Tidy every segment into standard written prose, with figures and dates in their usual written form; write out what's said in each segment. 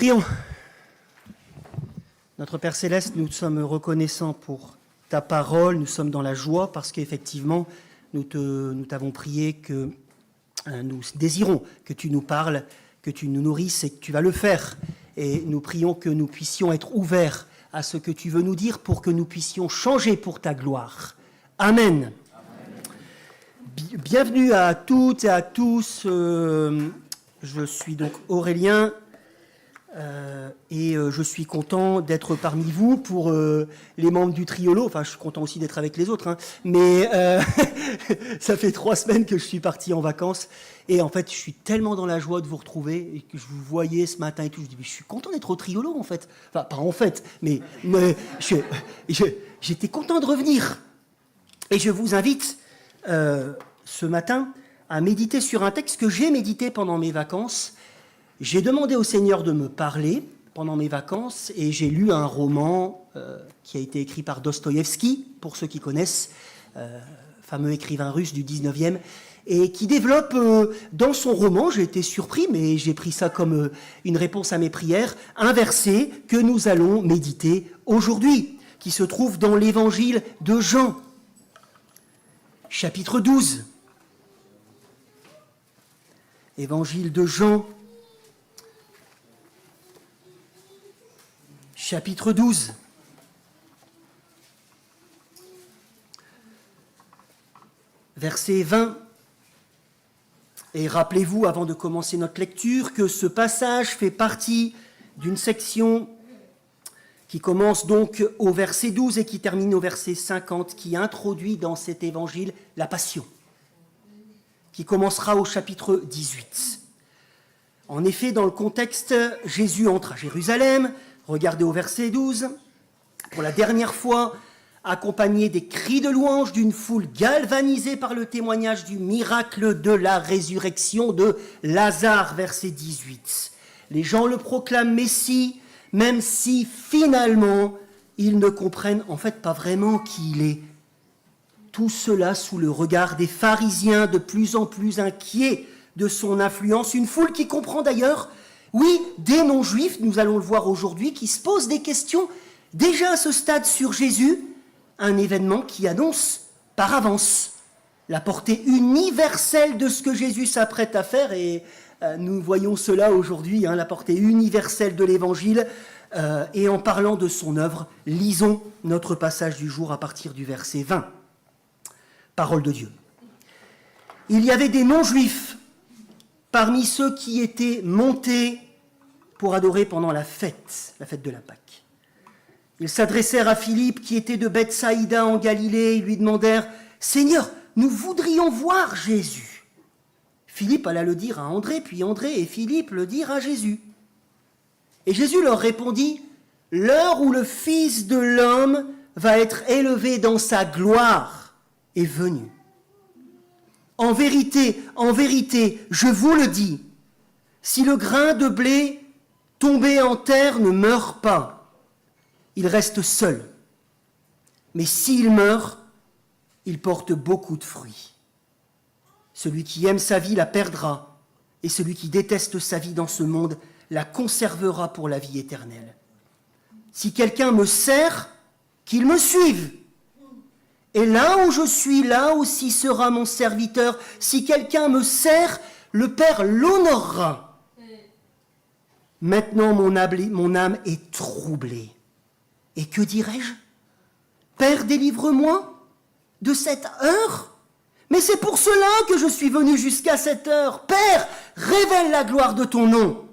Prions. Notre Père Céleste, nous sommes reconnaissants pour ta parole, nous sommes dans la joie parce qu'effectivement, nous t'avons prié que nous désirons que tu nous parles, que tu nous nourrisses et que tu vas le faire. Et nous prions que nous puissions être ouverts à ce que tu veux nous dire pour que nous puissions changer pour ta gloire. Amen. Bienvenue à toutes et à tous. Je suis donc Aurélien et je suis content d'être parmi vous pour les membres du Triolo. Enfin, je suis content aussi d'être avec les autres, hein. Mais ça fait 3 semaines que je suis parti en vacances et en fait, je suis tellement dans la joie de vous retrouver et que je vous voyais ce matin et tout. Je dis, mais je suis content d'être au Triolo en fait. Enfin, pas en fait, mais j'étais content de revenir. Et je vous invite ce matin à méditer sur un texte que j'ai médité pendant mes vacances. J'ai demandé au Seigneur de me parler pendant mes vacances et j'ai lu un roman qui a été écrit par Dostoïevski, pour ceux qui connaissent, fameux écrivain russe du 19e, et qui développe dans son roman, j'ai été surpris, mais j'ai pris ça comme une réponse à mes prières, un verset que nous allons méditer aujourd'hui, qui se trouve dans l'évangile de Jean, chapitre 12. Évangile de Jean, chapitre 12. Verset 20. Et rappelez-vous, avant de commencer notre lecture, que ce passage fait partie d'une section qui commence donc au verset 12 et qui termine au verset 50, qui introduit dans cet évangile la Passion, qui commencera au chapitre 18. En effet, dans le contexte, Jésus entre à Jérusalem, regardez au verset 12, pour la dernière fois, accompagné des cris de louange d'une foule galvanisée par le témoignage du miracle de la résurrection de Lazare, verset 18. Les gens le proclament Messie, même si finalement, ils ne comprennent en fait pas vraiment qui il est. Tout cela sous le regard des pharisiens de plus en plus inquiets de son influence. Une foule qui comprend d'ailleurs, oui, des non-juifs, nous allons le voir aujourd'hui, qui se posent des questions déjà à ce stade sur Jésus, un événement qui annonce par avance la portée universelle de ce que Jésus s'apprête à faire. Et nous voyons cela aujourd'hui, la portée universelle de l'Évangile. Et en parlant de son œuvre, lisons notre passage du jour à partir du verset 20. Parole de Dieu. Il y avait des non-juifs parmi ceux qui étaient montés pour adorer pendant la fête de la Pâque. Ils s'adressèrent à Philippe qui était de Bethsaïda en Galilée et lui demandèrent « Seigneur, nous voudrions voir Jésus ». Philippe alla le dire à André, puis André et Philippe le dirent à Jésus. Et Jésus leur répondit « L'heure où le Fils de l'homme va être élevé dans sa gloire est venue. En vérité, je vous le dis, si le grain de blé tombé en terre ne meurt pas, il reste seul. Mais s'il meurt, il porte beaucoup de fruits. Celui qui aime sa vie la perdra, et celui qui déteste sa vie dans ce monde la conservera pour la vie éternelle. Si quelqu'un me sert, qu'il me suive. Et là où je suis, là aussi sera mon serviteur. Si quelqu'un me sert, le Père l'honorera. Maintenant, mon âme est troublée. Et que dirais-je ? Père, délivre-moi de cette heure. Mais c'est pour cela que je suis venu jusqu'à cette heure. Père, révèle la gloire de ton nom.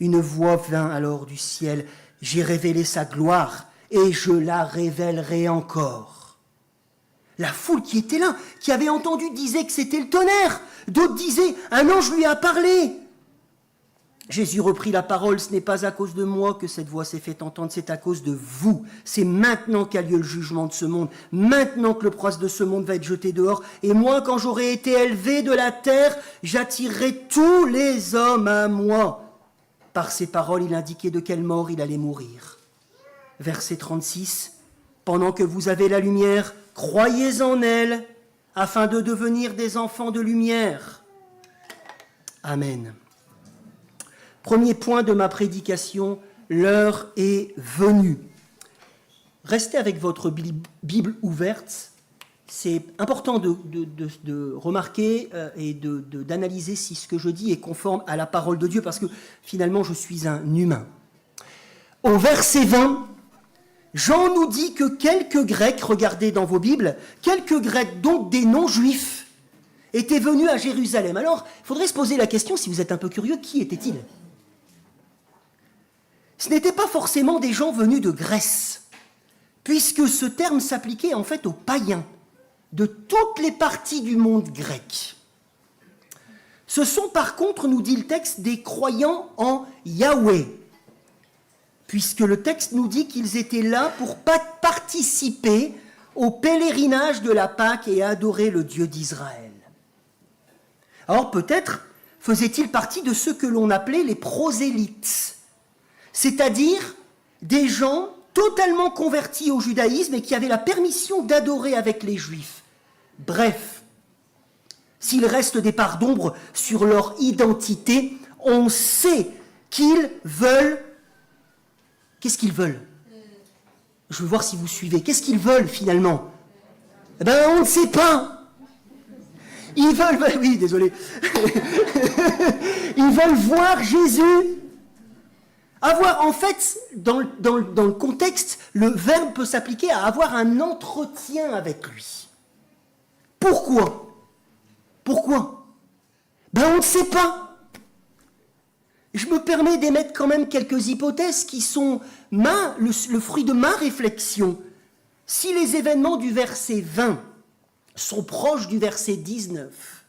Une voix vint alors du ciel. J'ai révélé sa gloire et je la révélerai encore. La foule qui était là, qui avait entendu, disait que c'était le tonnerre. D'autres disaient, un ange lui a parlé. Jésus reprit la parole, ce n'est pas à cause de moi que cette voix s'est fait entendre, c'est à cause de vous. C'est maintenant qu'a lieu le jugement de ce monde, maintenant que le prince de ce monde va être jeté dehors. Et moi, quand j'aurai été élevé de la terre, j'attirerai tous les hommes à moi. Par ces paroles, il indiquait de quelle mort il allait mourir. Verset 36, pendant que vous avez la lumière, croyez en elle, afin de devenir des enfants de lumière. Amen. Premier point de ma prédication, l'heure est venue. Restez avec votre Bible ouverte. C'est important de remarquer et d'analyser si ce que je dis est conforme à la parole de Dieu, parce que finalement, je suis un humain. Au verset 20, Jean nous dit que quelques Grecs, regardez dans vos Bibles, quelques Grecs, donc des non-juifs, étaient venus à Jérusalem. Alors, il faudrait se poser la question, si vous êtes un peu curieux, qui étaient-ils ? Ce n'étaient pas forcément des gens venus de Grèce, puisque ce terme s'appliquait en fait aux païens de toutes les parties du monde grec. Ce sont par contre, nous dit le texte, des croyants en Yahweh, puisque le texte nous dit qu'ils étaient là pour participer au pèlerinage de la Pâque et adorer le Dieu d'Israël. Alors peut-être faisaient-ils partie de ceux que l'on appelait les prosélytes, c'est-à-dire des gens totalement convertis au judaïsme et qui avaient la permission d'adorer avec les Juifs. Bref, s'il reste des parts d'ombre sur leur identité, on sait qu'ils veulent... Qu'est-ce qu'ils veulent ? Je veux voir si vous suivez. Qu'est-ce qu'ils veulent finalement ? Eh bien, on ne sait pas. Ils veulent... Oui, désolé. Ils veulent voir Jésus. Avoir, en fait, dans le contexte, le verbe peut s'appliquer à avoir un entretien avec lui. Pourquoi ? Pourquoi ? Ben, on ne sait pas. Je me permets d'émettre quand même quelques hypothèses qui sont le fruit de ma réflexion. Si les événements du verset 20 sont proches du verset 19,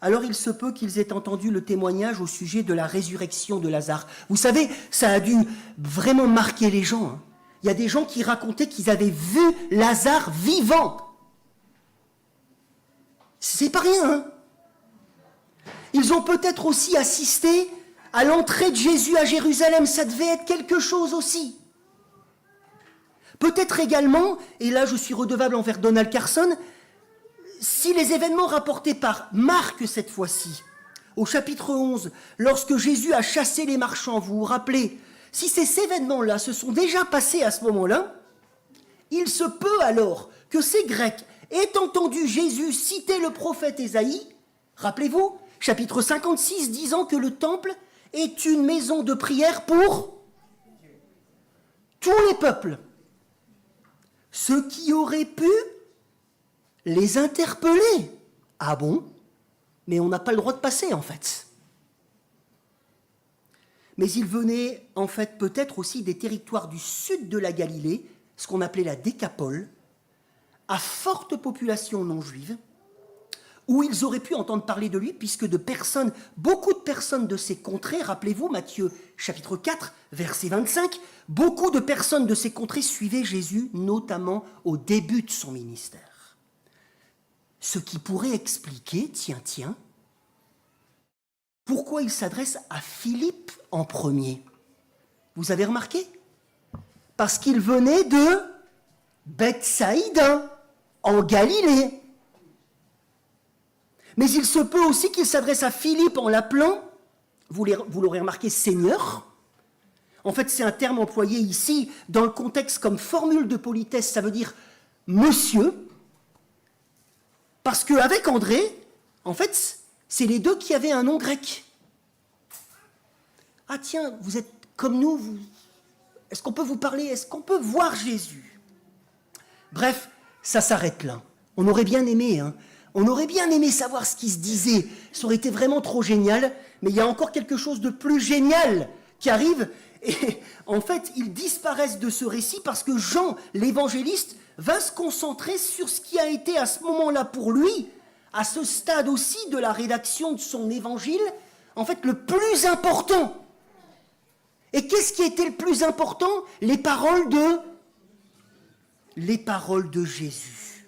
alors il se peut qu'ils aient entendu le témoignage au sujet de la résurrection de Lazare. Vous savez, ça a dû vraiment marquer les gens. Hein. Il y a des gens qui racontaient qu'ils avaient vu Lazare vivant. C'est pas rien, hein. Ils ont peut-être aussi assisté à l'entrée de Jésus à Jérusalem. Ça devait être quelque chose aussi. Peut-être également, et là je suis redevable envers Donald Carson, si les événements rapportés par Marc cette fois-ci, au chapitre 11, lorsque Jésus a chassé les marchands, vous vous rappelez, si ces événements-là se sont déjà passés à ce moment-là, il se peut alors que ces Grecs aient entendu Jésus citer le prophète Ésaïe, rappelez-vous, chapitre 56, disant que le temple est une maison de prière pour tous les peuples. Ce qui aurait pu les interpeller. Ah bon ? Mais on n'a pas le droit de passer, en fait. Mais ils venaient, en fait, peut-être aussi des territoires du sud de la Galilée, ce qu'on appelait la Décapole, à forte population non juive, où ils auraient pu entendre parler de lui, puisque beaucoup de personnes de ces contrées, rappelez-vous, Matthieu chapitre 4, verset 25, beaucoup de personnes de ces contrées suivaient Jésus, notamment au début de son ministère. Ce qui pourrait expliquer, tiens, pourquoi il s'adresse à Philippe en premier. Vous avez remarqué ? Parce qu'il venait de Bethsaïda, en Galilée. Mais il se peut aussi qu'il s'adresse à Philippe en l'appelant, vous l'aurez remarqué, Seigneur. En fait, c'est un terme employé ici dans le contexte comme formule de politesse, ça veut dire monsieur. Parce qu'avec André, en fait, c'est les deux qui avaient un nom grec. Ah tiens, vous êtes comme nous, est-ce qu'on peut vous parler ? Est-ce qu'on peut voir Jésus ? Bref, ça s'arrête là. On aurait bien aimé, hein. On aurait bien aimé savoir ce qui se disait. Ça aurait été vraiment trop génial, mais il y a encore quelque chose de plus génial qui arrive. Et en fait, ils disparaissent de ce récit parce que Jean, l'évangéliste, va se concentrer sur ce qui a été à ce moment-là pour lui, à ce stade aussi de la rédaction de son évangile, en fait le plus important. Et qu'est-ce qui était le plus important ? Les paroles de Jésus.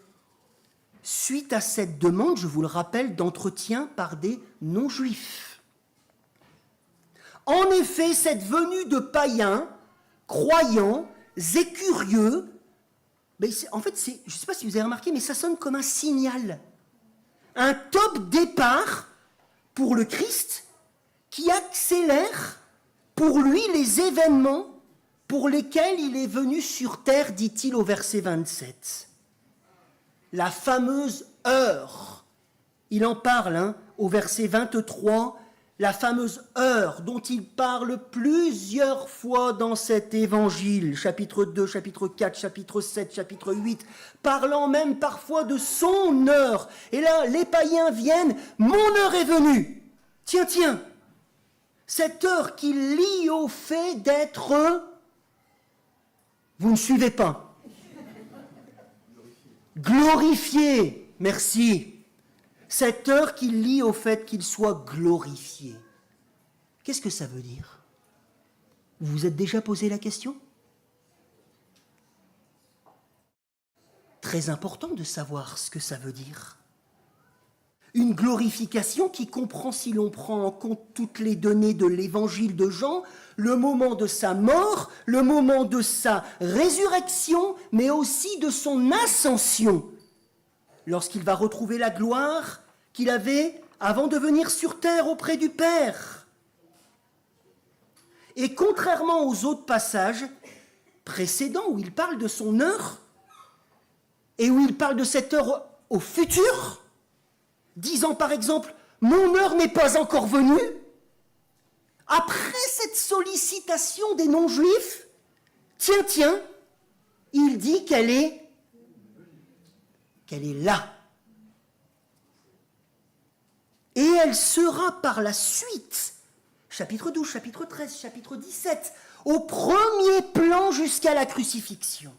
Suite à cette demande, je vous le rappelle, d'entretien par des non-juifs. En effet, cette venue de païens, croyants et curieux, mais en fait, je ne sais pas si vous avez remarqué, mais ça sonne comme un signal. Un top départ pour le Christ qui accélère pour lui les événements pour lesquels il est venu sur terre, dit-il au verset 27. La fameuse heure, il en parle au verset 23, la fameuse heure dont il parle plusieurs fois dans cet évangile, chapitre 2, chapitre 4, chapitre 7, chapitre 8, parlant même parfois de son heure. Et là, les païens viennent, mon heure est venue. Tiens, cette heure qu'il lie au fait d'être... Vous ne suivez pas. Glorifié, merci. Cette heure qu'il lie au fait qu'il soit glorifié. Qu'est-ce que ça veut dire? Vous vous êtes déjà posé la question? Très important de savoir ce que ça veut dire. Une glorification qui comprend, si l'on prend en compte toutes les données de l'évangile de Jean, le moment de sa mort, le moment de sa résurrection, mais aussi de son ascension, lorsqu'il va retrouver la gloire qu'il avait avant de venir sur terre auprès du Père. Et contrairement aux autres passages précédents où il parle de son heure, et où il parle de cette heure au futur, disant par exemple « Mon heure n'est pas encore venue », après cette sollicitation des non-juifs, tiens, il dit qu'elle est là. Et elle sera par la suite, chapitre 12, chapitre 13, chapitre 17, au premier plan jusqu'à la crucifixion.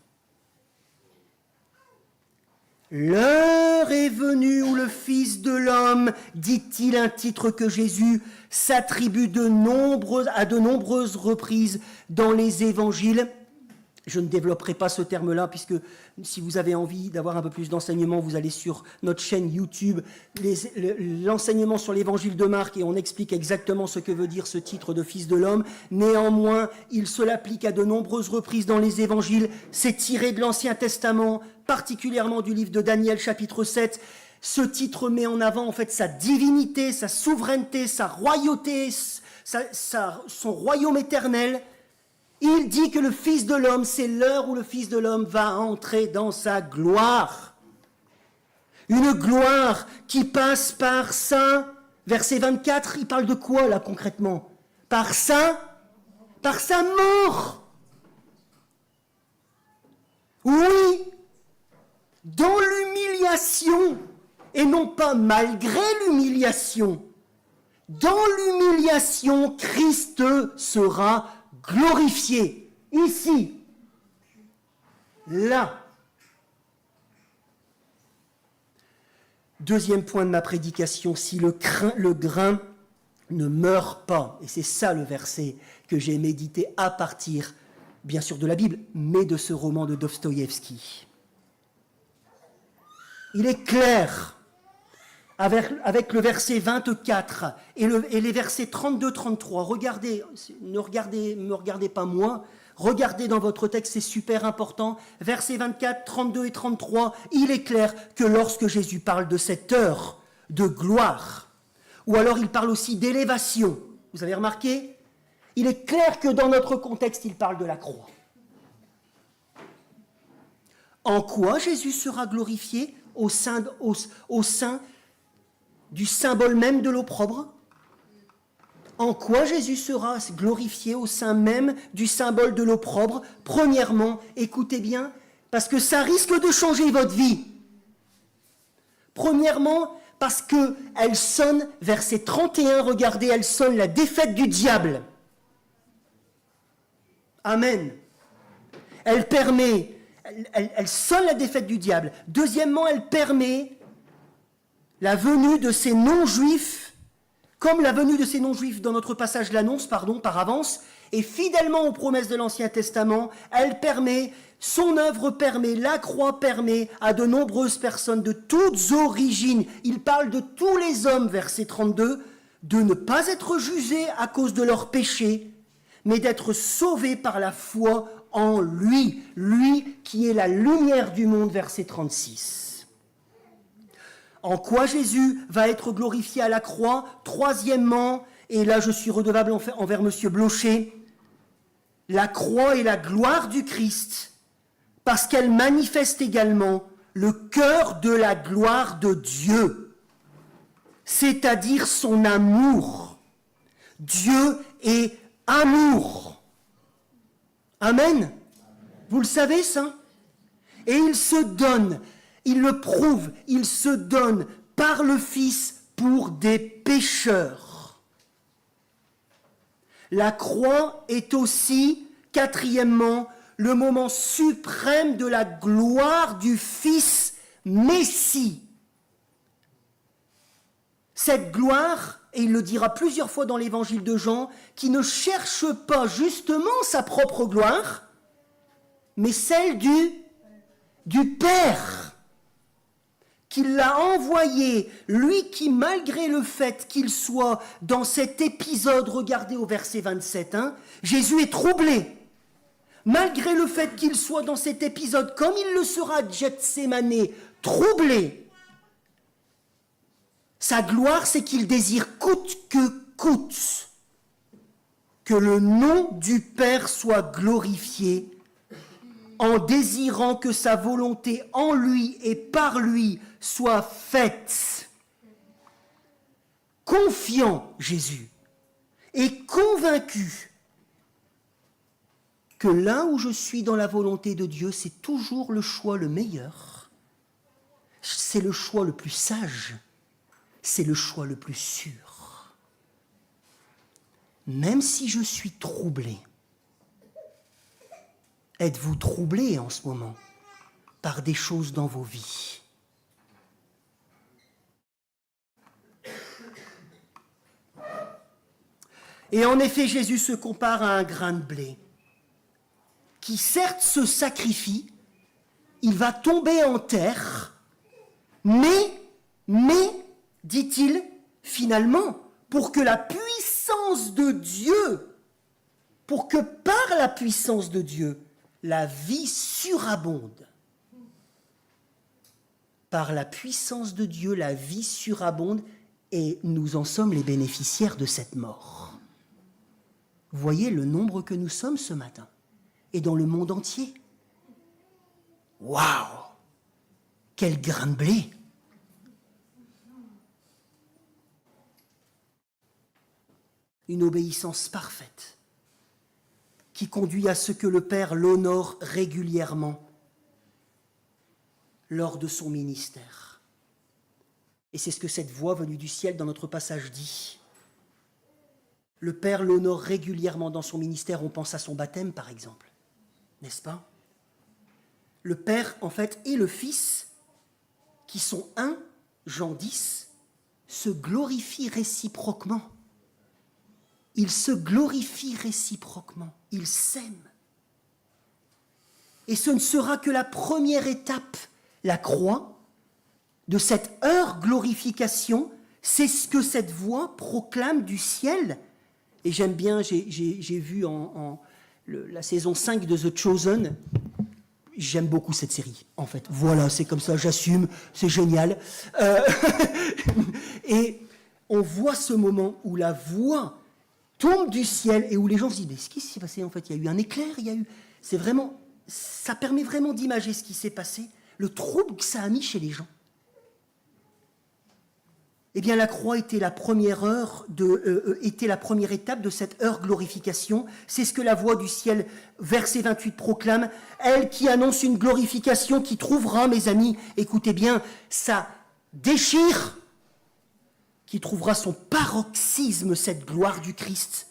L'heure est venue où le Fils de l'homme, dit-il, un titre que Jésus s'attribue à de nombreuses reprises dans les évangiles. Je ne développerai pas ce terme-là, puisque si vous avez envie d'avoir un peu plus d'enseignement, vous allez sur notre chaîne YouTube, l'enseignement sur l'évangile de Marc, et on explique exactement ce que veut dire ce titre de Fils de l'homme. Néanmoins, il se l'applique à de nombreuses reprises dans les évangiles. C'est tiré de l'Ancien Testament, particulièrement du livre de Daniel, chapitre 7. Ce titre met en avant en fait sa divinité, sa souveraineté, sa royauté, son royaume éternel. Il dit que le Fils de l'homme, c'est l'heure où le Fils de l'homme va entrer dans sa gloire. Une gloire qui passe par sa... Verset 24, il parle de quoi là concrètement? Par sa mort. Oui, dans l'humiliation, et non pas malgré l'humiliation. Dans l'humiliation, Christ sera glorifié, ici, là. Deuxième point de ma prédication, si le grain ne meurt pas, et c'est ça le verset que j'ai médité à partir, bien sûr, de la Bible, mais de ce roman de Dostoïevski. Il est clair, avec le verset 24 et les versets 32-33, regardez, me regardez pas moi, regardez dans votre texte, c'est super important. Versets 24, 32 et 33, il est clair que lorsque Jésus parle de cette heure de gloire, ou alors il parle aussi d'élévation, vous avez remarqué? Il est clair que dans notre contexte, il parle de la croix. En quoi Jésus sera glorifié au sein du symbole même de l'opprobre? En quoi Jésus sera glorifié au sein même du symbole de l'opprobre? Premièrement, écoutez bien, parce que ça risque de changer votre vie. Premièrement, parce qu'elle sonne, verset 31, regardez, elle sonne la défaite du diable. Amen. Elle sonne la défaite du diable. Deuxièmement, elle permet la venue de ces non-juifs, comme la venue de ces non-juifs dans notre passage l'annonce, par avance, et fidèlement aux promesses de l'Ancien Testament, son œuvre permet, la croix permet à de nombreuses personnes de toutes origines, il parle de tous les hommes, verset 32, de ne pas être jugés à cause de leurs péchés, mais d'être sauvés par la foi en lui, lui qui est la lumière du monde, verset 36. En quoi Jésus va être glorifié à la croix? Troisièmement, et là je suis redevable envers M. Blocher, la croix est la gloire du Christ, parce qu'elle manifeste également le cœur de la gloire de Dieu, c'est-à-dire son amour. Dieu est amour. Amen. Vous le savez, ça? Et il se donne, il le prouve, il se donne par le Fils pour des pécheurs. La croix est aussi, quatrièmement, le moment suprême de la gloire du Fils Messie. Cette gloire, et il le dira plusieurs fois dans l'évangile de Jean, qui ne cherche pas justement sa propre gloire, mais celle du Père, qui l'a envoyé, lui qui, malgré le fait qu'il soit dans cet épisode, regardez au verset 27, Jésus est troublé. Malgré le fait qu'il soit dans cet épisode, comme il le sera à Gethsémane, troublé, sa gloire, c'est qu'il désire coûte que coûte que le nom du Père soit glorifié, en désirant que sa volonté en lui et par lui soit faite. Confiant, Jésus, et convaincu que là où je suis dans la volonté de Dieu, c'est toujours le choix le meilleur. C'est le choix le plus sage. C'est le choix le plus sûr. Même si je suis troublé, êtes-vous troublé en ce moment par des choses dans vos vies? Et en effet, Jésus se compare à un grain de blé qui certes se sacrifie, il va tomber en terre, mais, dit-il, finalement, pour que la puissance de Dieu, pour que par la puissance de Dieu, la vie surabonde. Par la puissance de Dieu, la vie surabonde et nous en sommes les bénéficiaires de cette mort. Vous voyez le nombre que nous sommes ce matin et dans le monde entier. Waouh! Quel grain de blé! Une obéissance parfaite qui conduit à ce que le Père l'honore régulièrement lors de son ministère. Et c'est ce que cette voix venue du ciel dans notre passage dit. Le Père l'honore régulièrement dans son ministère, on pense à son baptême par exemple, n'est-ce pas? Le Père, en fait, et le Fils, qui sont un, Jean 10, se glorifient réciproquement. Ils se glorifient réciproquement, ils s'aiment. Et ce ne sera que la première étape, la croix, de cette heure glorification, c'est ce que cette voix proclame du ciel. Et j'aime bien, j'ai vu la saison 5 de The Chosen, j'aime beaucoup cette série, en fait. Voilà, c'est comme ça, j'assume, c'est génial. Et on voit ce moment où la voix tombe du ciel et où les gens se disent, mais ce qui s'est passé en fait? Il y a eu un éclair, c'est vraiment, ça permet vraiment d'imager ce qui s'est passé, le trouble que ça a mis chez les gens. Eh bien, la croix était la première était la première étape de cette heure glorification. C'est ce que la voix du ciel, verset 28, proclame. Elle qui annonce une glorification qui trouvera, mes amis, écoutez bien, ça déchire, qui trouvera son paroxysme, cette gloire du Christ,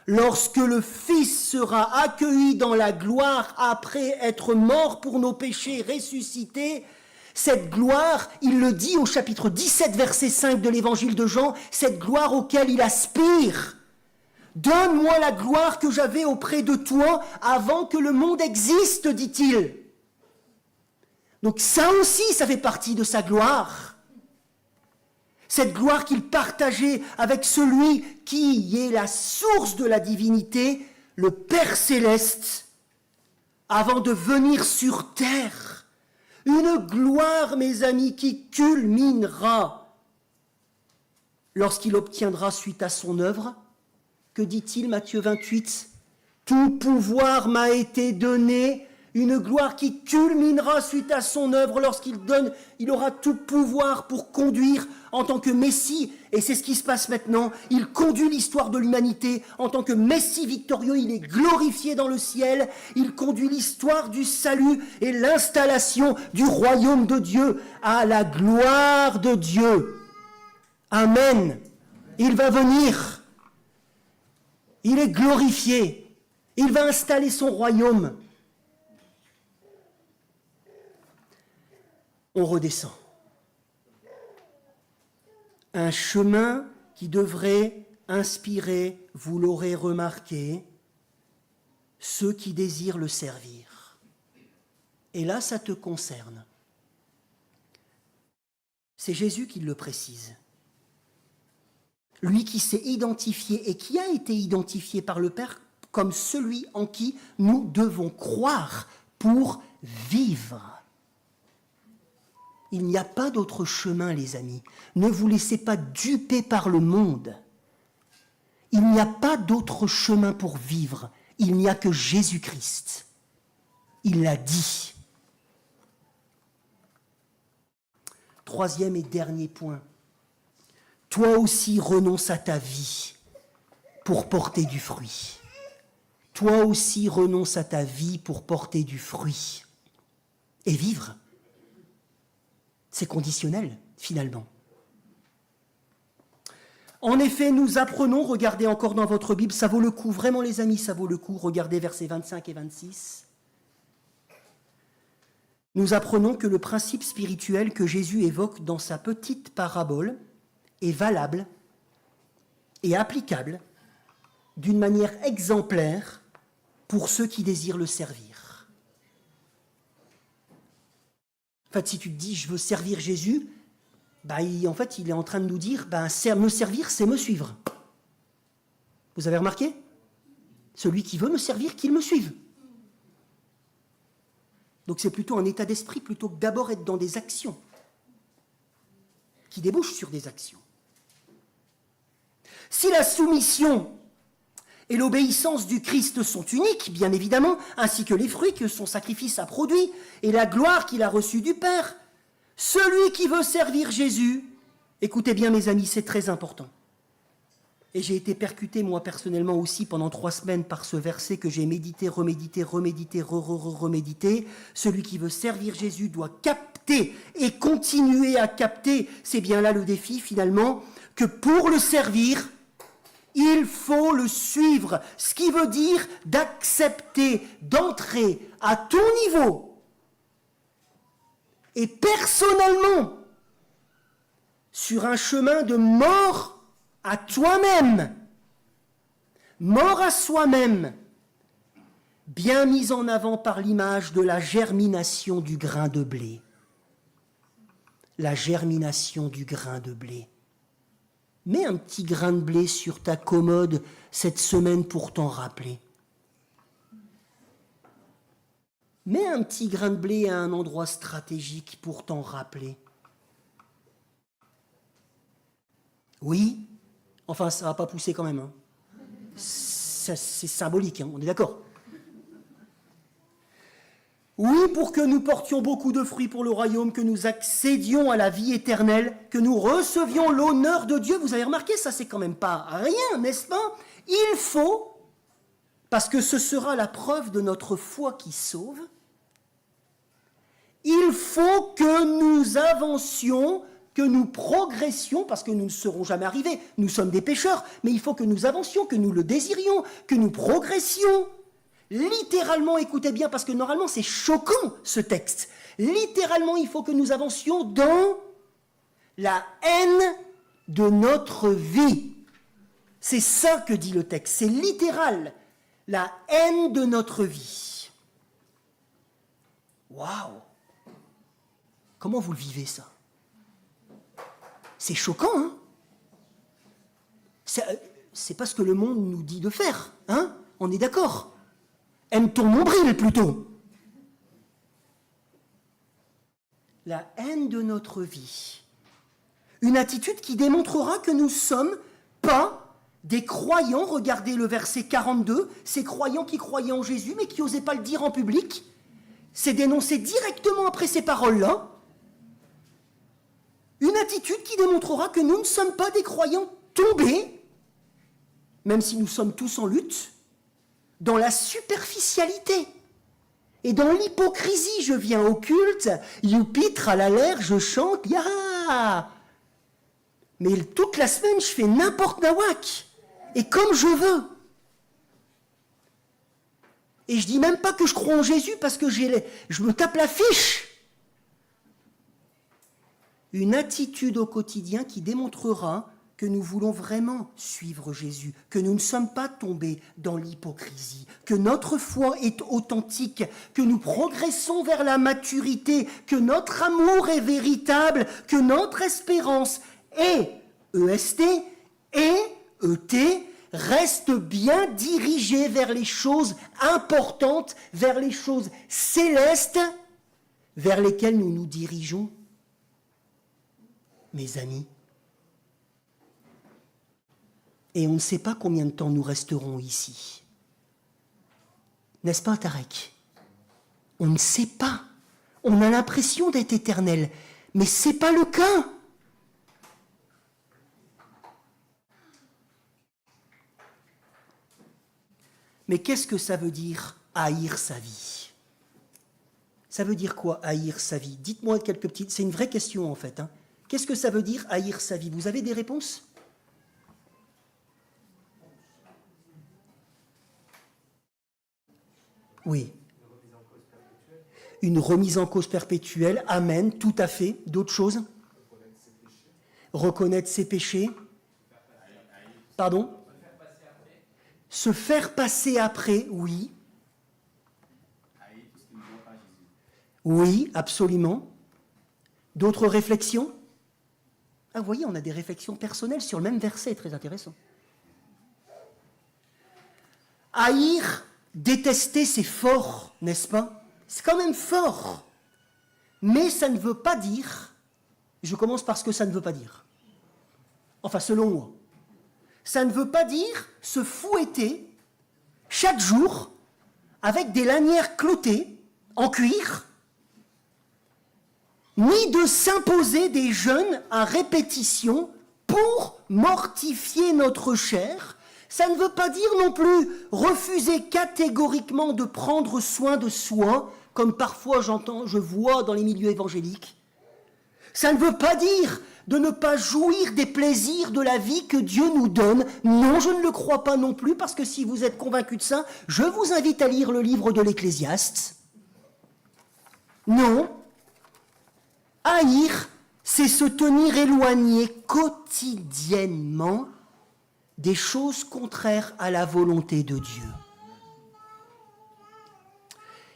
lorsque le Fils sera accueilli dans la gloire après être mort pour nos péchés, ressuscité. Cette gloire, il le dit au chapitre 17, verset 5 de l'évangile de Jean, cette gloire auquel il aspire. Donne-moi la gloire que j'avais auprès de toi avant que le monde existe, dit-il. Donc ça aussi, ça fait partie de sa gloire. Cette gloire qu'il partageait avec celui qui est la source de la divinité, le Père céleste, avant de venir sur terre. Une gloire, mes amis, qui culminera lorsqu'il obtiendra suite à son œuvre. Que dit-il, Matthieu 28 ? tout pouvoir m'a été donné, une gloire qui culminera suite à son œuvre il aura tout pouvoir pour conduire en tant que Messie, et c'est ce qui se passe maintenant, il conduit l'histoire de l'humanité en tant que Messie victorieux, il est glorifié dans le ciel, il conduit l'histoire du salut et l'installation du royaume de Dieu à la gloire de Dieu. Amen. Il va venir, il est glorifié, il va installer son royaume. On redescend. Un chemin qui devrait inspirer, vous l'aurez remarqué, ceux qui désirent le servir. Et là, ça te concerne. C'est Jésus qui le précise. Lui qui s'est identifié et qui a été identifié par le Père comme celui en qui nous devons croire pour vivre. Il n'y a pas d'autre chemin, les amis. Ne vous laissez pas duper par le monde. Il n'y a pas d'autre chemin pour vivre. Il n'y a que Jésus-Christ. Il l'a dit. Troisième et dernier point. Toi aussi renonce à ta vie pour porter du fruit. Toi aussi renonce à ta vie pour porter du fruit. Et vivre. C'est conditionnel, finalement. En effet, nous apprenons, regardez encore dans votre Bible, ça vaut le coup, vraiment les amis, ça vaut le coup, regardez versets 25 et 26. Nous apprenons que le principe spirituel que Jésus évoque dans sa petite parabole est valable et applicable d'une manière exemplaire pour ceux qui désirent le servir. En fait, si tu te dis, je veux servir Jésus, il est en train de nous dire, me servir, c'est me suivre. Vous avez remarqué ? Celui qui veut me servir, qu'il me suive. Donc c'est plutôt un état d'esprit, plutôt que d'abord être dans des actions, qui débouchent sur des actions. Si la soumission et l'obéissance du Christ sont uniques, bien évidemment, ainsi que les fruits que son sacrifice a produits et la gloire qu'il a reçue du Père. Celui qui veut servir Jésus, écoutez bien mes amis, c'est très important. Et j'ai été percuté moi personnellement aussi pendant 3 semaines par ce verset que j'ai médité, remédité. Celui qui veut servir Jésus doit capter et continuer à capter, c'est bien là le défi finalement, que pour le servir, il faut le suivre, ce qui veut dire d'accepter, d'entrer à ton niveau et personnellement sur un chemin de mort à toi-même, mort à soi-même, bien mis en avant par l'image de la germination du grain de blé. La germination du grain de blé. Mets un petit grain de blé sur ta commode cette semaine pour t'en rappeler. Mets un petit grain de blé à un endroit stratégique pour t'en rappeler. Oui, enfin ça ne va pas pousser quand même. Hein. C'est symbolique, hein, on est d'accord. Oui, pour que nous portions beaucoup de fruits pour le royaume, que nous accédions à la vie éternelle, que nous recevions l'honneur de Dieu. Vous avez remarqué, ça c'est quand même pas rien, n'est-ce pas ? Il faut, parce que ce sera la preuve de notre foi qui sauve, il faut que nous avancions, que nous progressions, parce que nous ne serons jamais arrivés, nous sommes des pécheurs, mais il faut que nous avancions, que nous le désirions, que nous progressions. Littéralement, écoutez bien, parce que normalement c'est choquant ce texte. Littéralement, il faut que nous avancions dans la haine de notre vie. C'est ça que dit le texte, c'est littéral, la haine de notre vie. Waouh! Comment vous le vivez ça? C'est choquant, hein? C'est pas ce que le monde nous dit de faire, hein? On est d'accord? Aime ton nombril plutôt. La haine de notre vie. Une attitude qui démontrera que nous ne sommes pas des croyants, regardez le verset 42, ces croyants qui croyaient en Jésus mais qui n'osaient pas le dire en public, c'est dénoncé directement après ces paroles-là. Une attitude qui démontrera que nous ne sommes pas des croyants tombés, même si nous sommes tous en lutte, dans la superficialité et dans l'hypocrisie. Je viens au culte, youpi, tralala, je chante, ya. Mais toute la semaine, je fais n'importe nawak, et comme je veux. Et je dis même pas que je crois en Jésus parce que je me tape la fiche. Une attitude au quotidien qui démontrera que nous voulons vraiment suivre Jésus, que nous ne sommes pas tombés dans l'hypocrisie, que notre foi est authentique, que nous progressons vers la maturité, que notre amour est véritable, que notre espérance est EST et ET reste bien dirigée vers les choses importantes, vers les choses célestes, vers lesquelles nous nous dirigeons. Mes amis, et on ne sait pas combien de temps nous resterons ici. N'est-ce pas, Tarek? On ne sait pas. On a l'impression d'être éternel, mais ce n'est pas le cas. Mais qu'est-ce que ça veut dire haïr sa vie? Ça veut dire quoi, haïr sa vie? Dites-moi quelques petites... C'est une vraie question, en fait. Hein. Qu'est-ce que ça veut dire haïr sa vie? Vous avez des réponses? Oui. Une remise en cause perpétuelle, amen, tout à fait. D'autres choses? Reconnaître ses péchés. Pardon? Se faire passer après, oui. Oui, absolument. D'autres réflexions? Ah, vous voyez, on a des réflexions personnelles sur le même verset, très intéressant. Haïr, détester, c'est fort, n'est-ce pas? C'est quand même fort. Mais ça ne veut pas dire, je commence par ce que ça ne veut pas dire. Enfin, selon moi. Ça ne veut pas dire se fouetter chaque jour avec des lanières clotées en cuir, ni de s'imposer des jeûnes à répétition pour mortifier notre chair. Ça ne veut pas dire non plus refuser catégoriquement de prendre soin de soi, comme parfois je vois dans les milieux évangéliques. Ça ne veut pas dire de ne pas jouir des plaisirs de la vie que Dieu nous donne. Non, je ne le crois pas non plus, parce que si vous êtes convaincu de ça, je vous invite à lire le livre de l'Ecclésiaste. Non. Haïr, c'est se tenir éloigné quotidiennement des choses contraires à la volonté de Dieu.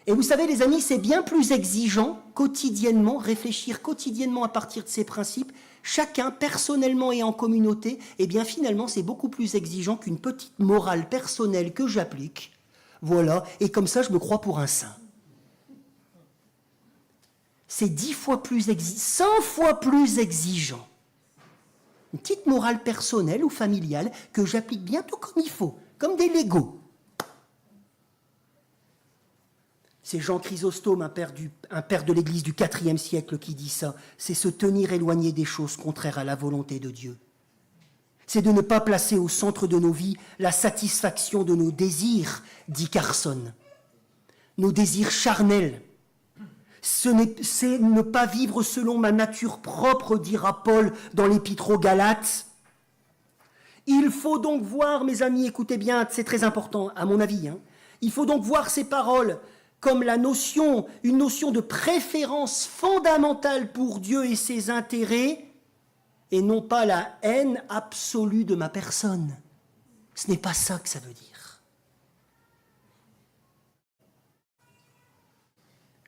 Et vous savez, les amis, c'est bien plus exigeant quotidiennement, réfléchir quotidiennement à partir de ces principes, chacun personnellement et en communauté, et bien finalement, c'est beaucoup plus exigeant qu'une petite morale personnelle que j'applique. Voilà, et comme ça, je me crois pour un saint. C'est 10 fois plus 100 fois plus exigeant. Une petite morale personnelle ou familiale que j'applique bientôt comme il faut, comme des Legos. C'est Jean Chrysostome, un père de l'Église du IVe siècle, qui dit ça. C'est se tenir éloigné des choses contraires à la volonté de Dieu. C'est de ne pas placer au centre de nos vies la satisfaction de nos désirs, dit Carson. Nos désirs charnels. C'est ne pas vivre selon ma nature propre, dira Paul dans l'Épître aux Galates. Il faut donc voir, mes amis, écoutez bien, c'est très important, à mon avis, il faut donc voir ces paroles comme une notion de préférence fondamentale pour Dieu et ses intérêts, et non pas la haine absolue de ma personne. Ce n'est pas ça que ça veut dire.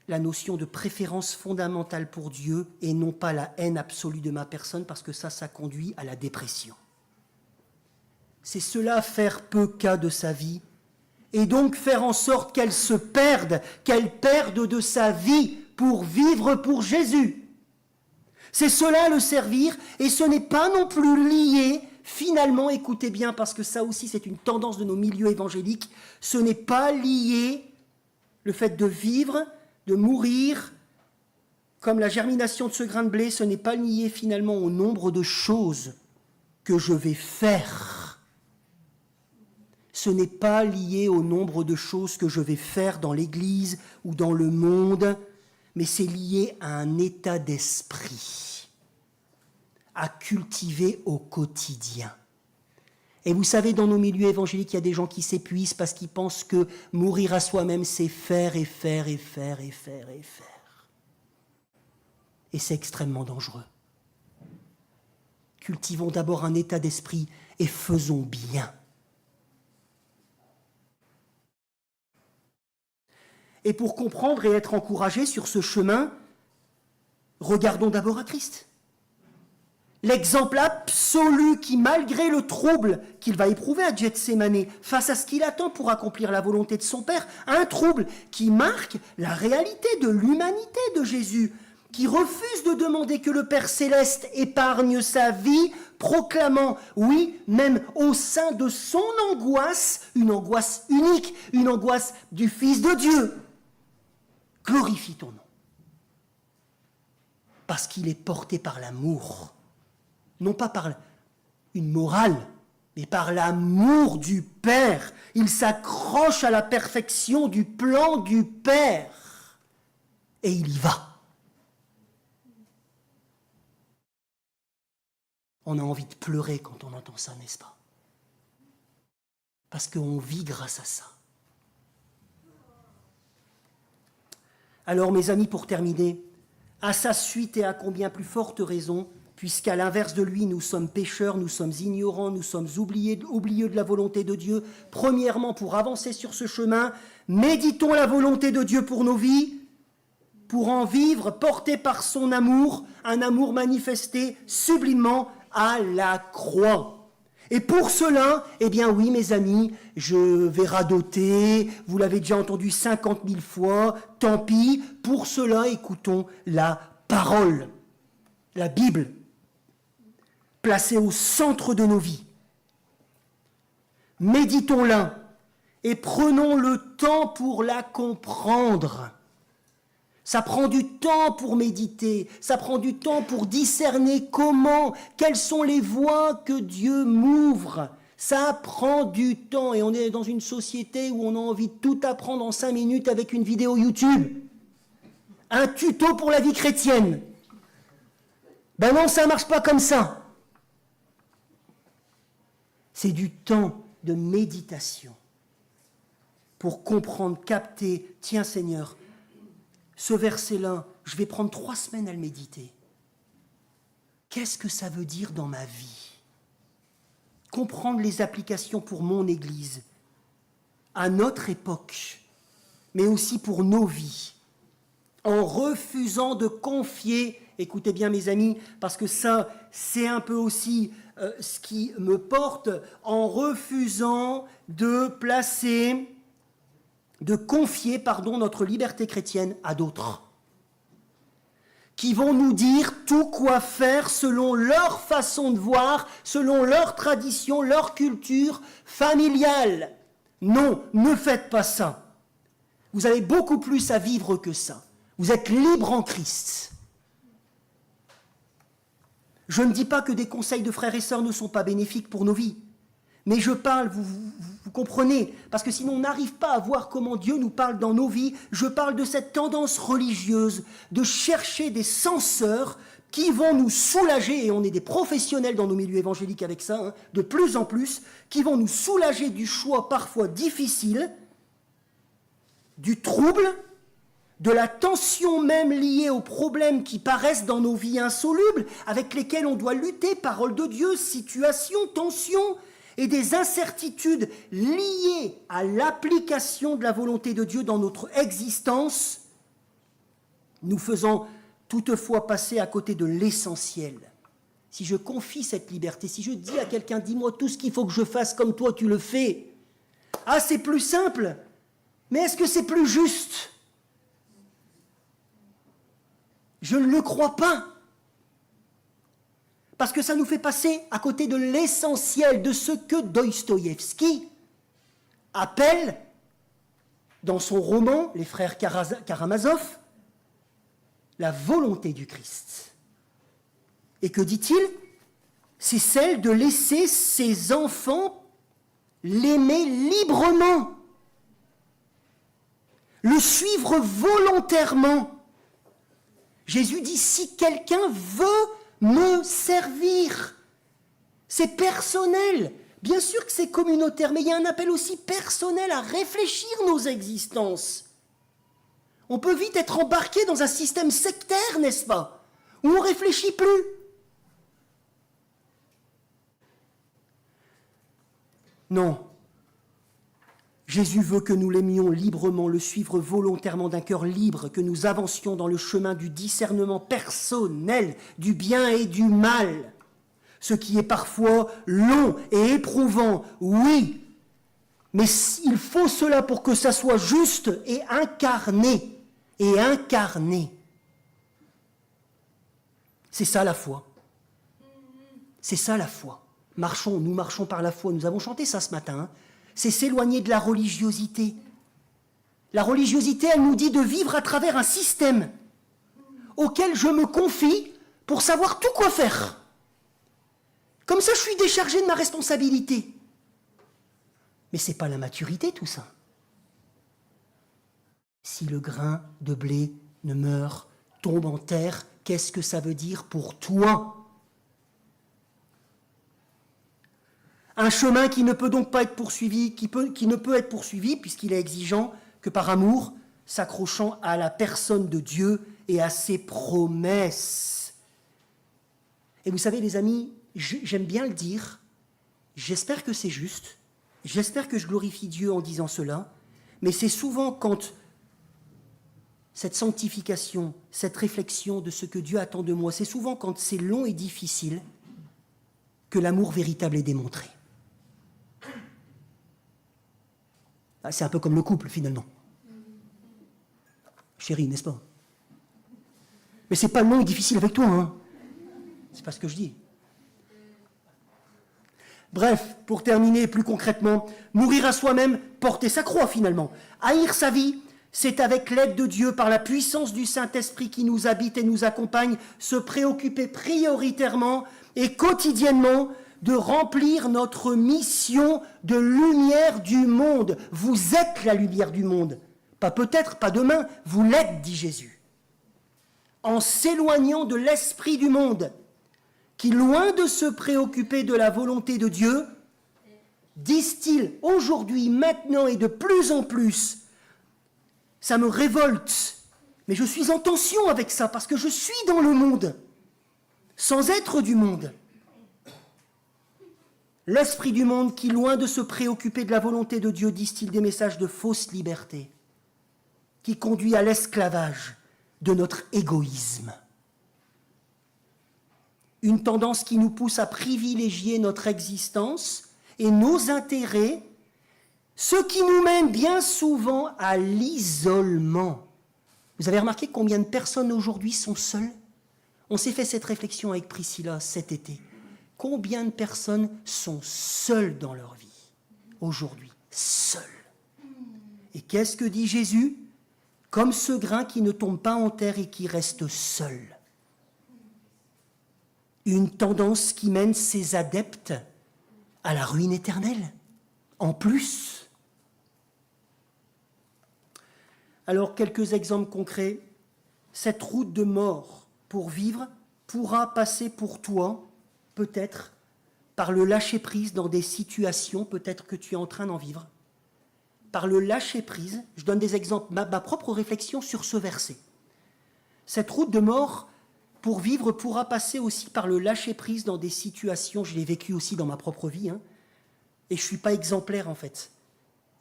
La notion de préférence fondamentale pour Dieu et non pas la haine absolue de ma personne, parce que ça conduit à la dépression. C'est cela, faire peu cas de sa vie, et donc faire en sorte qu'elle perde de sa vie pour vivre pour Jésus. C'est cela le servir, et ce n'est pas non plus lié Finalement, écoutez bien, parce que ça aussi c'est une tendance de nos milieux évangéliques, ce n'est pas lié, le fait de vivre, de mourir, comme la germination de ce grain de blé, ce n'est pas lié finalement au nombre de choses que je vais faire. Ce n'est pas lié au nombre de choses que je vais faire dans l'Église ou dans le monde, mais c'est lié à un état d'esprit à cultiver au quotidien. Et vous savez, dans nos milieux évangéliques, il y a des gens qui s'épuisent parce qu'ils pensent que mourir à soi-même, c'est faire et faire et faire et faire et faire. Et c'est extrêmement dangereux. Cultivons d'abord un état d'esprit et faisons bien. Et pour comprendre et être encouragés sur ce chemin, regardons d'abord à Christ. L'exemple absolu qui, malgré le trouble qu'il va éprouver à Gethsémani, face à ce qu'il attend pour accomplir la volonté de son Père, un trouble qui marque la réalité de l'humanité de Jésus, qui refuse de demander que le Père Céleste épargne sa vie, proclamant, oui, même au sein de son angoisse, une angoisse unique, une angoisse du Fils de Dieu. Glorifie ton nom. Parce qu'il est porté par l'amour. Non pas par une morale, mais par l'amour du Père. Il s'accroche à la perfection du plan du Père. Et il y va. On a envie de pleurer quand on entend ça, n'est-ce pas? Parce qu'on vit grâce à ça. Alors, mes amis, pour terminer, à sa suite et à combien plus forte raison, puisqu'à l'inverse de lui, nous sommes pécheurs, nous sommes ignorants, nous sommes oublieux de la volonté de Dieu. Premièrement, pour avancer sur ce chemin, méditons la volonté de Dieu pour nos vies, pour en vivre, portés par son amour, un amour manifesté sublimement à la croix. Et pour cela, eh bien oui, mes amis, je vais radoter, vous l'avez déjà entendu 50 000 fois, tant pis, pour cela, écoutons la parole, la Bible, placée au centre de nos vies. Méditons-la et prenons le temps pour la comprendre. Ça prend du temps pour méditer, ça prend du temps pour discerner comment, quelles sont les voies que Dieu m'ouvre. Ça prend du temps et on est dans une société où on a envie de tout apprendre en 5 minutes avec une vidéo YouTube. Un tuto pour la vie chrétienne. Ben non, ça ne marche pas comme ça. C'est du temps de méditation pour comprendre, capter, tiens Seigneur, ce verset-là, je vais prendre 3 semaines à le méditer. Qu'est-ce que ça veut dire dans ma vie? Comprendre les applications pour mon Église, à notre époque, mais aussi pour nos vies, en refusant de confier, écoutez bien mes amis, parce que ça, c'est un peu aussi ce qui me porte, en refusant de confier notre liberté chrétienne à d'autres, qui vont nous dire tout quoi faire selon leur façon de voir, selon leur tradition, leur culture familiale. Non, ne faites pas ça. Vous avez beaucoup plus à vivre que ça. Vous êtes libre en Christ. Je ne dis pas que des conseils de frères et sœurs ne sont pas bénéfiques pour nos vies. Mais je parle, vous comprenez, parce que sinon on n'arrive pas à voir comment Dieu nous parle dans nos vies. Je parle de cette tendance religieuse de chercher des censeurs qui vont nous soulager, et on est des professionnels dans nos milieux évangéliques avec ça, de plus en plus, qui vont nous soulager du choix parfois difficile, du trouble, de la tension même liée aux problèmes qui paraissent dans nos vies insolubles, avec lesquels on doit lutter, parole de Dieu, situation, tension, et des incertitudes liées à l'application de la volonté de Dieu dans notre existence, nous faisant toutefois passer à côté de l'essentiel. Si je confie cette liberté, si je dis à quelqu'un, dis-moi tout ce qu'il faut que je fasse comme toi tu le fais, ah c'est plus simple, mais est-ce que c'est plus juste? Je ne le crois pas. parce que ça nous fait passer à côté de l'essentiel de ce que Dostoïevski appelle, dans son roman, Les frères Karamazov, la volonté du Christ. Et que dit-il? C'est celle de laisser ses enfants l'aimer librement, le suivre volontairement. Jésus dit, si quelqu'un veut me servir, c'est personnel. Bien sûr que c'est communautaire, mais il y a un appel aussi personnel à réfléchir nos existences. On peut vite être embarqué dans un système sectaire, n'est-ce pas, où on ne réfléchit plus. Non. Jésus veut que nous l'aimions librement, le suivre volontairement d'un cœur libre, que nous avancions dans le chemin du discernement personnel du bien et du mal. Ce qui est parfois long et éprouvant, oui, mais il faut cela pour que ça soit juste et incarné. C'est ça la foi. C'est ça la foi. Nous marchons par la foi. Nous avons chanté ça ce matin. Hein. C'est s'éloigner de la religiosité. La religiosité, elle nous dit de vivre à travers un système auquel je me confie pour savoir tout quoi faire. Comme ça, je suis déchargé de ma responsabilité. Mais ce n'est pas la maturité, tout ça. Si le grain de blé ne meurt, tombe en terre, qu'est-ce que ça veut dire pour toi ? Un chemin qui ne peut donc pas être poursuivi, qui ne peut être poursuivi, puisqu'il est exigeant, que par amour, s'accrochant à la personne de Dieu et à ses promesses. Et vous savez, les amis, j'aime bien le dire, j'espère que c'est juste, j'espère que je glorifie Dieu en disant cela, mais c'est souvent quand cette sanctification, cette réflexion de ce que Dieu attend de moi, c'est souvent quand c'est long et difficile que l'amour véritable est démontré. C'est un peu comme le couple, finalement. Chérie, n'est-ce pas? Mais c'est pas long et difficile avec toi, hein. C'est pas ce que je dis. Bref, pour terminer plus concrètement, mourir à soi-même, porter sa croix, finalement. Haïr sa vie, c'est avec l'aide de Dieu, par la puissance du Saint-Esprit qui nous habite et nous accompagne, se préoccuper prioritairement et quotidiennement de remplir notre mission de lumière du monde. Vous êtes la lumière du monde. Pas peut-être, pas demain, vous l'êtes, dit Jésus. En s'éloignant de l'esprit du monde, qui, loin de se préoccuper de la volonté de Dieu, distille aujourd'hui, maintenant et de plus en plus, ça me révolte, mais je suis en tension avec ça, parce que je suis dans le monde, sans être du monde. L'esprit du monde qui, loin de se préoccuper de la volonté de Dieu, distille des messages de fausse liberté, qui conduit à l'esclavage de notre égoïsme. Une tendance qui nous pousse à privilégier notre existence et nos intérêts, ce qui nous mène bien souvent à l'isolement. Vous avez remarqué combien de personnes aujourd'hui sont seules? On s'est fait cette réflexion avec Priscilla cet été. Combien de personnes sont seules dans leur vie aujourd'hui? Seules. Et qu'est-ce que dit Jésus? Comme ce grain qui ne tombe pas en terre et qui reste seul. Une tendance qui mène ses adeptes à la ruine éternelle. En plus. Alors, quelques exemples concrets. Cette route de mort pour vivre pourra passer pour toi, peut-être, par le lâcher-prise dans des situations, peut-être que tu es en train d'en vivre. Par le lâcher-prise, je donne des exemples, ma propre réflexion sur ce verset. Cette route de mort pour vivre pourra passer aussi par le lâcher-prise dans des situations, je l'ai vécu aussi dans ma propre vie, hein, et je ne suis pas exemplaire en fait.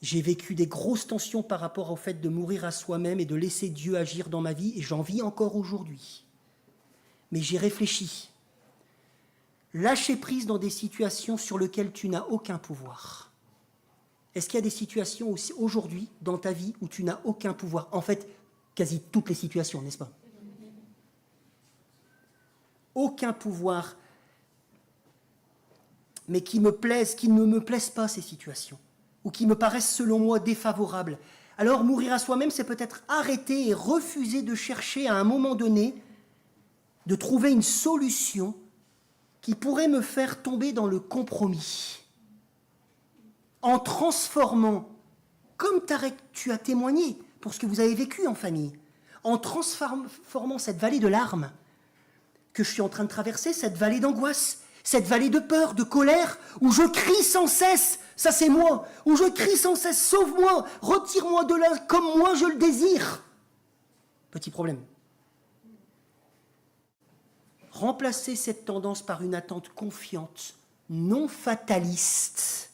J'ai vécu des grosses tensions par rapport au fait de mourir à soi-même et de laisser Dieu agir dans ma vie, et j'en vis encore aujourd'hui. Mais j'ai réfléchi. Lâcher prise dans des situations sur lesquelles tu n'as aucun pouvoir. Est-ce qu'il y a des situations aussi aujourd'hui dans ta vie où tu n'as aucun pouvoir? En fait, quasi toutes les situations, n'est-ce pas? Aucun pouvoir mais qui me plaisent, qui ne me plaisent pas, ces situations, ou qui me paraissent selon moi défavorables. Alors mourir à soi-même, c'est peut-être arrêter et refuser de chercher à un moment donné, de trouver une solution qui pourrait me faire tomber dans le compromis, en transformant, comme tu as témoigné pour ce que vous avez vécu en famille, en transformant cette vallée de larmes que je suis en train de traverser, cette vallée d'angoisse, cette vallée de peur, de colère, où je crie sans cesse, ça c'est moi, où je crie sans cesse, sauve-moi, retire-moi de là comme moi je le désire. Petit problème. Remplacer cette tendance par une attente confiante, non fataliste,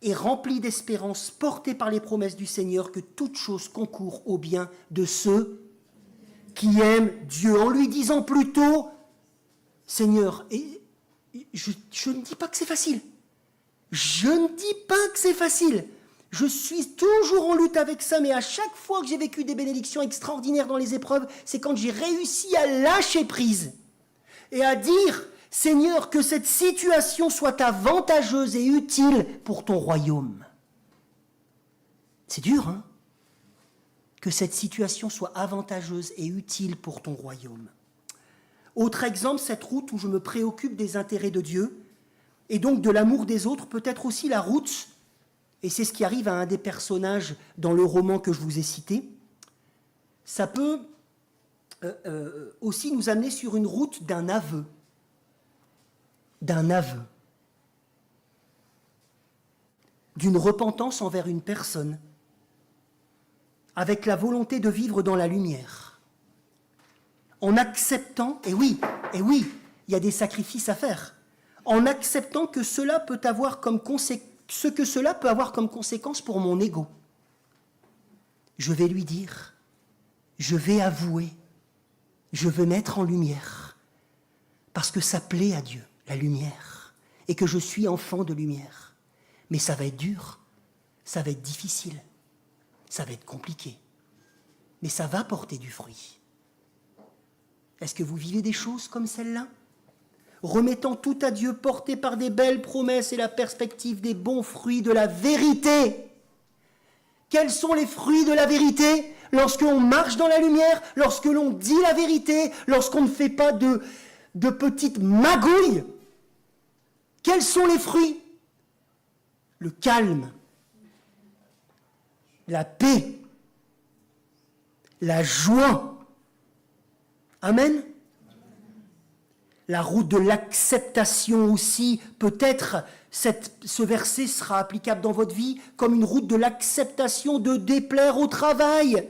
et remplie d'espérance, portée par les promesses du Seigneur, que toute chose concourt au bien de ceux qui aiment Dieu, en lui disant plutôt, Seigneur, et je ne dis pas que c'est facile, je ne dis pas que c'est facile, je suis toujours en lutte avec ça, mais à chaque fois que j'ai vécu des bénédictions extraordinaires dans les épreuves, c'est quand j'ai réussi à lâcher prise et à dire, Seigneur, que cette situation soit avantageuse et utile pour ton royaume. C'est dur, hein? Que cette situation soit avantageuse et utile pour ton royaume. Autre exemple, cette route où je me préoccupe des intérêts de Dieu et donc de l'amour des autres, peut être aussi la route, et c'est ce qui arrive à un des personnages dans le roman que je vous ai cité, ça peut aussi nous amener sur une route d'un aveu. D'une repentance envers une personne, avec la volonté de vivre dans la lumière, en acceptant, et oui, il y a des sacrifices à faire, en acceptant que cela peut avoir comme ce que cela peut avoir comme conséquence pour mon ego. Je vais lui dire, je vais avouer, je veux mettre en lumière, parce que ça plaît à Dieu, la lumière, et que je suis enfant de lumière. Mais ça va être dur, ça va être difficile, ça va être compliqué, mais ça va porter du fruit. Est-ce que vous vivez des choses comme celle-là? Remettant tout à Dieu, porté par des belles promesses et la perspective des bons fruits de la vérité. Quels sont les fruits de la vérité? Lorsque l'on marche dans la lumière, lorsque l'on dit la vérité, lorsqu'on ne fait pas de petites magouilles. Quels sont les fruits? Le calme, la paix, la joie. Amen. La route de l'acceptation aussi, peut-être ce verset sera applicable dans votre vie comme une route de l'acceptation de déplaire au travail.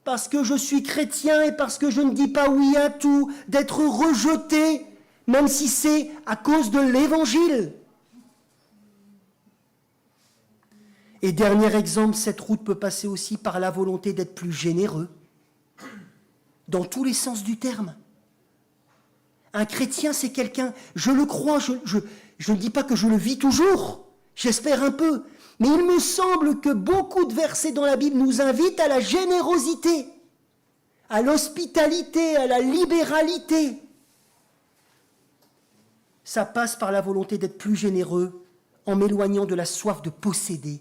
Parce que je suis chrétien et parce que je ne dis pas oui à tout, d'être rejeté, même si c'est à cause de l'évangile. Et dernier exemple, cette route peut passer aussi par la volonté d'être plus généreux, dans tous les sens du terme. Un chrétien, c'est quelqu'un, je le crois, je ne dis pas que je le vis toujours, j'espère un peu, mais il me semble que beaucoup de versets dans la Bible nous invitent à la générosité, à l'hospitalité, à la libéralité. Ça passe par la volonté d'être plus généreux en m'éloignant de la soif de posséder,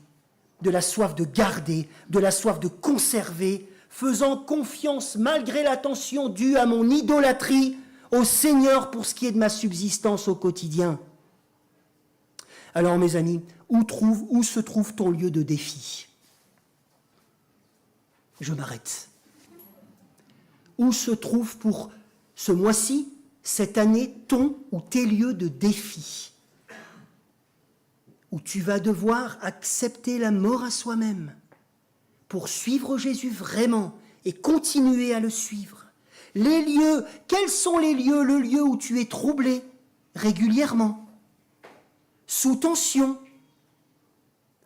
de la soif de garder, de la soif de conserver, faisant confiance malgré l'attention due à mon idolâtrie au Seigneur pour ce qui est de ma subsistance au quotidien. Alors mes amis, où se trouve ton lieu de défi? Je m'arrête. Où se trouve pour ce mois-ci, cette année, ton ou tes lieux de défi? Où tu vas devoir accepter la mort à soi-même pour suivre Jésus vraiment et continuer à le suivre. Les lieux, quels sont les lieux? Le lieu où tu es troublé régulièrement, sous tension,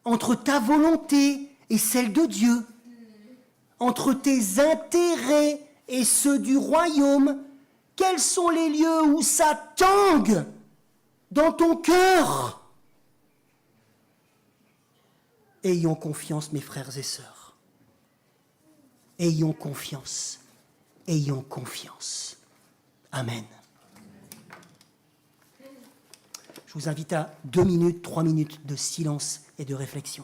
entre ta volonté et celle de Dieu, entre tes intérêts et ceux du royaume. Quels sont les lieux où ça tangue dans ton cœur? Ayons confiance, mes frères et sœurs. Ayons confiance. Ayons confiance. Amen. Je vous invite à 2 minutes, 3 minutes de silence et de réflexion.